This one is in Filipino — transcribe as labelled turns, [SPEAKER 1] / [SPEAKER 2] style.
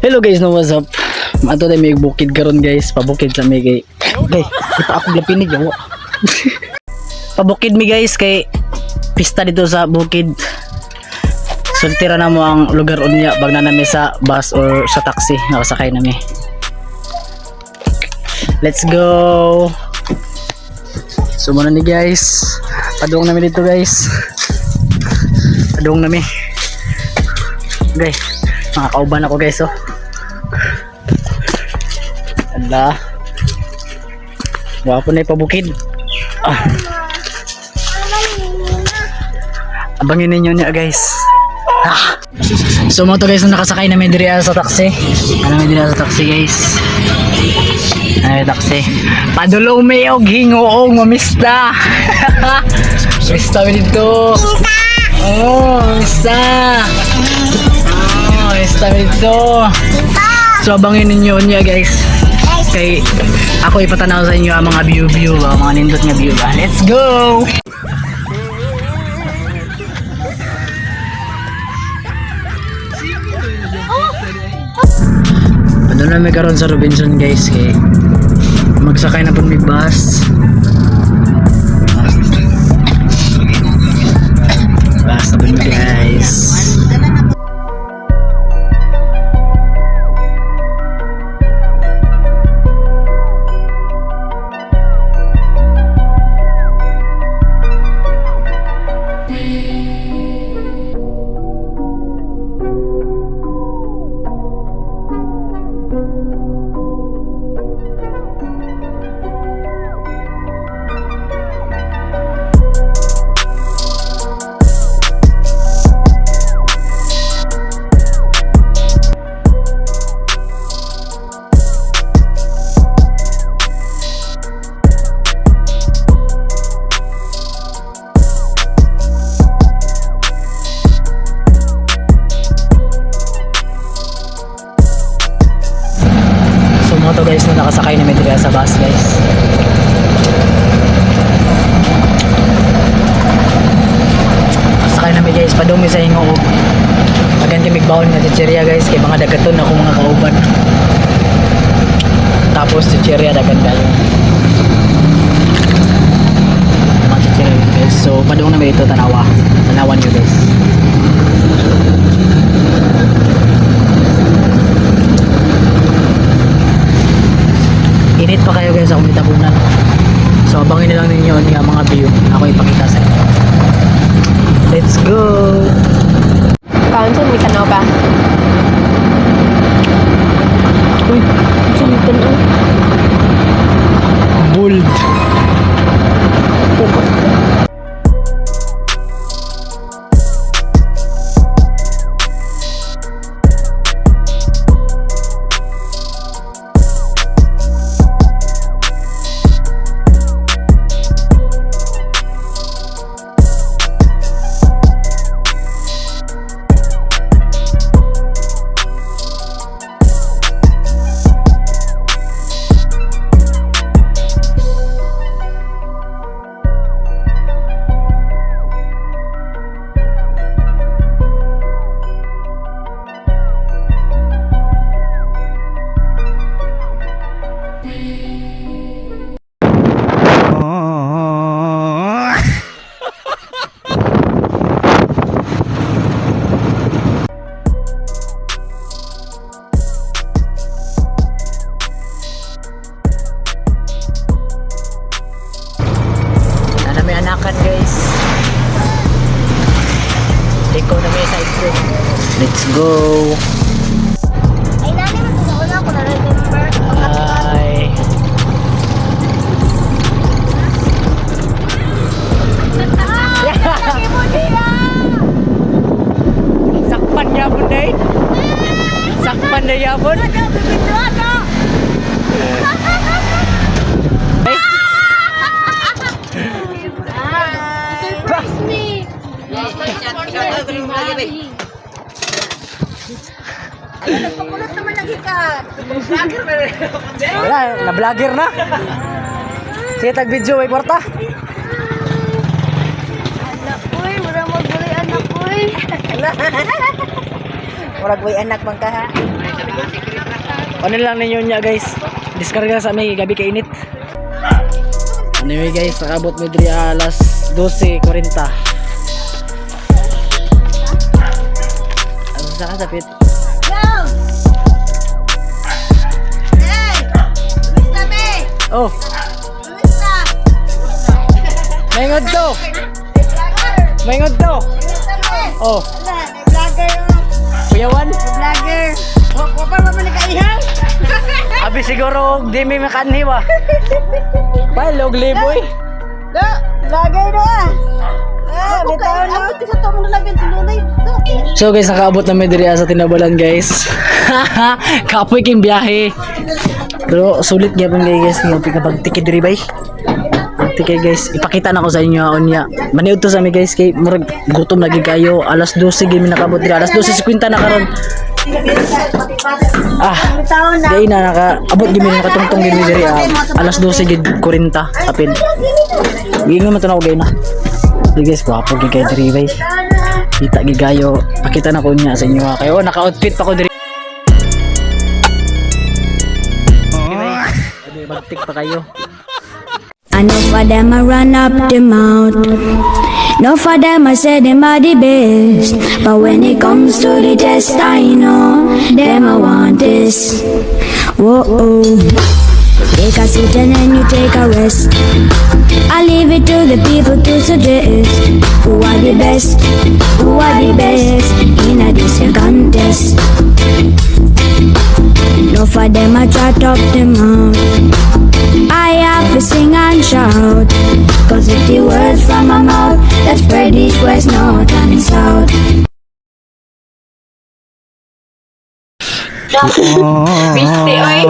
[SPEAKER 1] Hello guys, no, what's up? Ato tayo may bukid karon guys, pabukid sa may kay. Okay, kita ako lapinig yawa. Pabukid mi guys kay pista dito sa bukid. Sultira na mo ang lugar unya bag na nami sa bus or sa taxi, nakasakay nami. Let's go. Sumuna ni guys. Padung nami dito guys. Padung nami. Okay, makakauban ako guys oh. Ala. Wapo na ipabukid. Abangin ninyo niya guys. So mo to guys na nakasakay namin diri sa taxi. Ano namin diri sa taxi guys. Ay taxi. Padulong may og hingoong mamista. Mista dito. Oh, mista. Oh, mista dito. So abangin ninyo niya guys. Kay ako ipatanaw sa inyo ang mga view ba, mga nindot nga view ba. Let's go. Ano na may karon sa Robinson guys kay magsakay na po may bus. Basta po guys. To guys na nakasakay na medyo sa bus guys. Nakasakay na medyo guys padumi sa hingo. Maganti migbaon nga chicheria guys kay mga dagaton ako mga kauban. Tapos chicheria dagan kayo. Mga chicheria guys. So padung na medyo tanawan nyo guys. Init pa kayo guys sa kumitabunan. So abangin na lang ninyo yung mga view ako ipakita sa inyo. Let's go.
[SPEAKER 2] Kaunsan may tanaw ba?
[SPEAKER 1] Uy,
[SPEAKER 2] Sulitan o.
[SPEAKER 1] bold. Anakan guys. Ikaw na may side trip. Let's go.
[SPEAKER 2] Ay, nani mo sa una ko na remember.
[SPEAKER 1] Hi. Sakpan niya po day. Sakpan na niya po.
[SPEAKER 2] Nagpakulot naman lagi ka.
[SPEAKER 1] Wala, na-vlogger na. Sige, tag-video, may kwarta.
[SPEAKER 2] Anak, uy, wala magbuli anak, uy.
[SPEAKER 3] Murag way anak bang ka ha?
[SPEAKER 1] Ano lang ninyo niya guys. Diskarga sa may gabi kainit. Anyway guys, nakabot mo diri alas 12:40. Ano sa kasapit?
[SPEAKER 2] Yo! Hey! Kumusta, be?
[SPEAKER 1] Oh,
[SPEAKER 2] Kumusta?
[SPEAKER 1] mayngod to.
[SPEAKER 2] Vlogger!
[SPEAKER 1] Mayngod to.
[SPEAKER 2] Kumusta, be?
[SPEAKER 1] Oh,
[SPEAKER 2] Wala, may vlogger yung...
[SPEAKER 1] kuyawan.
[SPEAKER 2] Vlogger! Wapa pa ba nagkaihan?
[SPEAKER 1] Abi siguro di may makanhi ba. Palog liboy.
[SPEAKER 2] Do! Vlogger do ah! Ah, bitaw na. Abot sa tong nalagyan sa lulay.
[SPEAKER 1] So guys, nakaabot na diri sa Tinabalan guys. Kapoy king biyahe. Pero sulit gyapon guys, yung pagtikid diri bay. Tikay guys, ipakita na ko sa inyo unya. Maniud to sa mi guys kay murag gutom lagi kayo. Alas 12 gyud mi nakabot diri. Alas 12:50 na karon.
[SPEAKER 2] Bitaw na.
[SPEAKER 1] Dai na abot gyud mi nakatungtong gyud mi diri. Alas 12 gyud 40 apil. Gingon man to na ko gay na. Di guys, gwapo gyud kay diri bay. Kita gigayo. Pakita na ko niya sa inyo kayo. Naka-outfit pa ko diri. Magtik pa kayo.
[SPEAKER 3] I know for them I run up the mouth. No for them I say them are the best. But when it comes to the test, I know them I want this. Whoa, take a seat and then you take a rest. I leave it to the people to suggest who are the best, who are the best in a this contest. No for them I try talk them out. I have to sing and shout, cause if the words from my mouth that spread east, west, north and south.
[SPEAKER 4] Biste, oy.